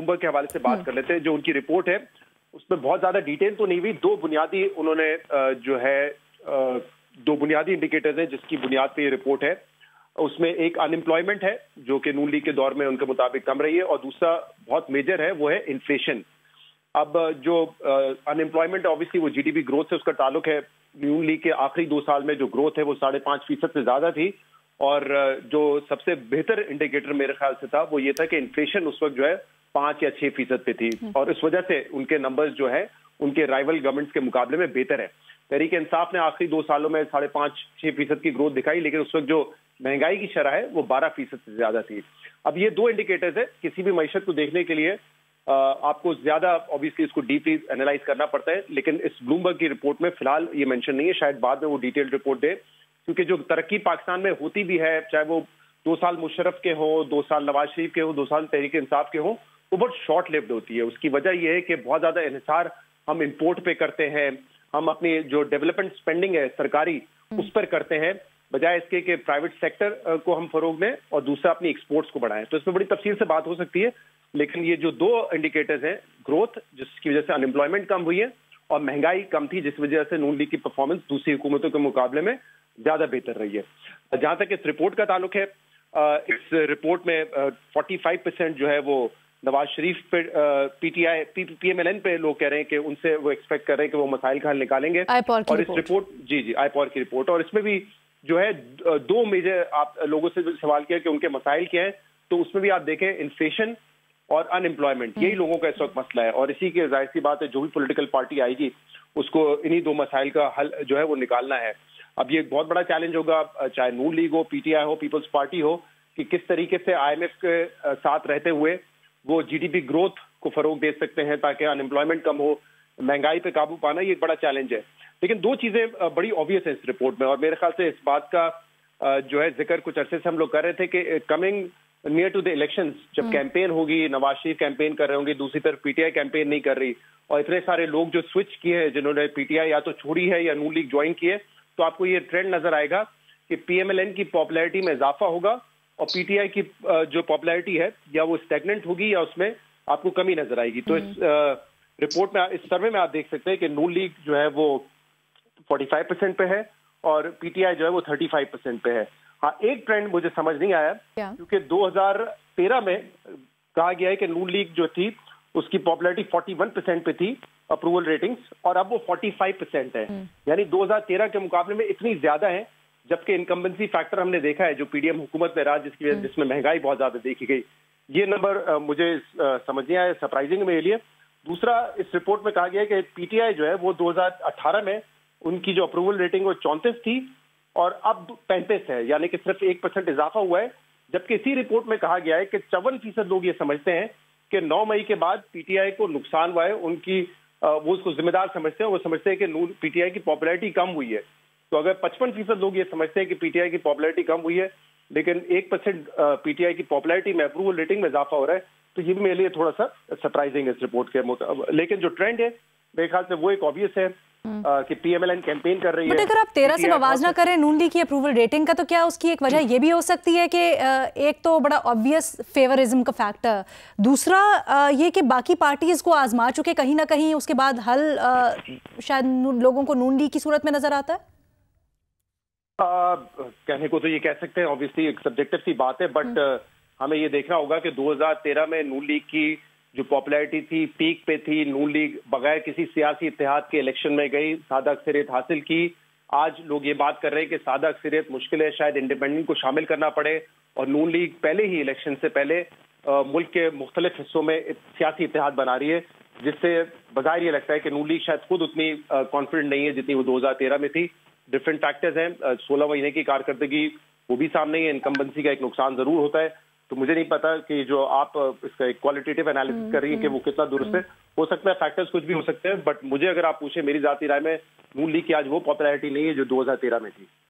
Bloomberg के हवाले से बात कर लेते हैं। जो उनकी रिपोर्ट है उसमें बहुत ज्यादा डिटेल तो नहीं हुई, दो बुनियादी उन्होंने जो है दो बुनियादी इंडिकेटर्स हैं जिसकी बुनियाद पे ये रिपोर्ट है। उसमें एक अनएम्प्लॉयमेंट है जो कि नून लीग के दौर में उनके मुताबिक कम रही है, और दूसरा बहुत मेजर है वो है इन्फ्लेशन। अब जो अनएम्प्लॉयमेंट ऑब्वियसली वो जीडीपी ग्रोथ से उसका ताल्लुक है। नून लीग के आखिरी 2 साल में जो ग्रोथ है वो 5.5% से ज्यादा थी, और जो सबसे बेहतर इंडिकेटर मेरे ख्याल से था वो ये था कि इन्फ्लेशन उस वक्त जो है 5 या 6% पे थी, और इस वजह से उनके नंबर्स जो है उनके राइवल गवर्नमेंट्स के मुकाबले में बेहतर है। तहरीक इंसाफ ने आखिरी 2 सालों में 5.5-6% की ग्रोथ दिखाई, लेकिन उस वक्त जो महंगाई की शरह है वो 12% से ज्यादा थी। अब ये 2 इंडिकेटर्स है, किसी भी मईशत को देखने के लिए आपको ज्यादा ऑब्वियसली इसको डीपली एनालाइज करना पड़ता है, लेकिन इस ब्लूमबर्ग की रिपोर्ट में फिलहाल ये मेंशन नहीं है, शायद बाद में वो डिटेल्ड रिपोर्ट दे, क्योंकि जो तरक्की पाकिस्तान में होती भी है, चाहे वो 2 साल मुशर्रफ के हो, 2 साल नवाज शरीफ के हो, 2 साल तहरीक इंसाफ के हो, वो बहुत शॉर्ट लिव्ड होती है। उसकी वजह यह है कि बहुत ज्यादा इन्हिसार हम इंपोर्ट पे करते हैं, हम अपनी जो डेवलपमेंट स्पेंडिंग है सरकारी उस पर करते हैं, बजाय इसके कि प्राइवेट सेक्टर को हम फरोग दें और दूसरा अपनी एक्सपोर्ट्स को बढ़ाएं। तो इसमें बड़ी तफसील से बात हो सकती है, लेकिन ये जो 2 इंडिकेटर्स हैं, ग्रोथ जिसकी वजह से अनएम्प्लॉयमेंट कम हुई है और महंगाई कम थी जिस वजह से नून लीग की परफॉर्मेंस दूसरी हुकूमतों के मुकाबले में ज्यादा बेहतर रही है। जहां तक इस रिपोर्ट का ताल्लुक है, इस रिपोर्ट में 45% जो है वो नवाज शरीफ पे पीटीआई पीएमएलएन पे लोग कह रहे हैं कि उनसे वो एक्सपेक्ट कर रहे हैं कि वो मसाइल का हल निकालेंगे। और इस रिपोर्ट जी आईपॉर की रिपोर्ट, और इसमें भी जो है 2 मेजर आप लोगों से सवाल किया कि उनके मसाइल क्या है, तो उसमें भी आप देखें इन्फ्लेशन और अनएम्प्लॉयमेंट, यही लोगों का इस वक्त मसला है, और इसी की जाहिर सी बात है जो भी पॉलिटिकल पार्टी आएगी उसको इन्हीं 2 मसाइल का हल जो है वो निकालना है। अब ये बहुत बड़ा चैलेंज होगा, चाहे नून लीग हो, पीटीआई हो, पीपल्स पार्टी हो, कि किस तरीके से आईएमएफ के साथ रहते हुए वो जीडीपी ग्रोथ को फरोग दे सकते हैं ताकि अनएम्प्लॉयमेंट कम हो, महंगाई पे काबू पाना, ये एक बड़ा चैलेंज है। लेकिन 2 चीजें बड़ी ऑब्वियस है इस रिपोर्ट में, और मेरे ख्याल से इस बात का जो है जिक्र कुछ अरसे से हम लोग कर रहे थे कि coming near to the elections, जब कैंपेन होगी, नवाज शरीफ कैंपेन कर रहे होंगे, दूसरी तरफ पीटीआई कैंपेन नहीं कर रही, और इतने सारे लोग जो स्विच किए हैं, जिन्होंने पीटीआई या तो छोड़ी है या नून लीग ज्वाइन की है, तो आपको ये ट्रेंड नजर आएगा कि पीएमएलएन की पॉपुलैरिटी में इजाफा होगा और पीटीआई की जो पॉपुलैरिटी है या वो स्टैग्नेंट होगी या उसमें आपको कमी नजर आएगी। तो इस रिपोर्ट में, इस सर्वे में आप देख सकते हैं कि नून लीग जो है वो 45% पे है और पीटीआई जो है वो 35% पे है। हाँ, एक ट्रेंड मुझे समझ नहीं आया, क्योंकि 2013 में कहा गया है कि नून लीग जो थी उसकी पॉपुलैरिटी 41% पे थी अप्रूवल रेटिंग्स, और अब वो 45% है, यानी 2013 के मुकाबले में इतनी ज्यादा है, जबकि इनकम्बेंसी फैक्टर हमने देखा है जो पीडीएम हुकूमत में रहा जिसमें महंगाई बहुत ज्यादा देखी गई, ये नंबर मुझे समझ नहीं आया, सरप्राइजिंग मेरे लिए। दूसरा, इस रिपोर्ट में कहा गया है कि पीटीआई जो है वो 2018 में उनकी जो अप्रूवल रेटिंग वो 34 थी और अब 35 है, यानी कि सिर्फ 1% इजाफा हुआ है, जबकि इसी रिपोर्ट में कहा गया है कि 54% लोग ये समझते हैं कि 9 मई के बाद पीटीआई को नुकसान हुआ है, उनकी वो उसको जिम्मेदार समझते हैं, वो समझते हैं कि पीटीआई की पॉपुलैरिटी कम हुई है। तो अगर 55% लोग ये समझते हैं कि पीटीआई की पॉपुलैरिटी कम हुई है, लेकिन 1% पीटीआई की पॉपुलैरिटी में अप्रूवल रेटिंग में इजाफा हो रहा है, तो ये भी मेरे लिए थोड़ा सा सरप्राइजिंग है इस रिपोर्ट के। लेकिन जो ट्रेंड है मेरे ख्याल से वो एक ऑब्वियस है कि पीएमएलएन कैंपेन कर रही है। बट अगर आप 13 से मवाजना करें नून लीग की अप्रूवल रेटिंग का, तो क्या उसकी एक वजह ये भी हो सकती है कि एक तो बड़ा ऑब्वियस फेवरिज्म का फैक्टर, दूसरा ये कि बाकी पार्टीज को आजमा चुके, कहीं ना कहीं उसके बाद हल शायद लोगों को नून लीग की सूरत में नजर आता है? कहने को तो ये कह सकते हैं, ऑब्वियसली एक सब्जेक्टिव सी बात है, बट हमें ये देखना होगा कि 2013 में नून लीग की जो पॉपुलैरिटी थी पीक पे थी, नून लीग बगैर किसी सियासी इत्तेहाद के इलेक्शन में गई, सादा अक्सरियत हासिल की। आज लोग ये बात कर रहे हैं कि सादा अक्सरियत मुश्किल है, शायद इंडिपेंडेंट को शामिल करना पड़े, और नून लीग पहले ही इलेक्शन से पहले मुल्क के मुख्तलिफ हिस्सों में सियासी इत्तेहाद बना रही है, जिससे बज़ाहिर ये लगता है कि नून लीग शायद खुद उतनी कॉन्फिडेंट नहीं है जितनी वो 2013 में थी। डिफरेंट फैक्टर्स हैं, 16 महीने की कारकर्दगी वो भी सामने है, इनकम्बेंसी का एक नुकसान जरूर होता है। तो मुझे नहीं पता कि जो आप इसका एक क्वालिटेटिव एनालिसिस कर रही हैं कि वो कितना दुरुस्त है, हो सकता है फैक्टर्स कुछ भी हो सकते हैं, बट मुझे अगर आप पूछे मेरी जाती राय में नून लीग की आज वो पॉपुलैरिटी नहीं है जो 2013 में थी।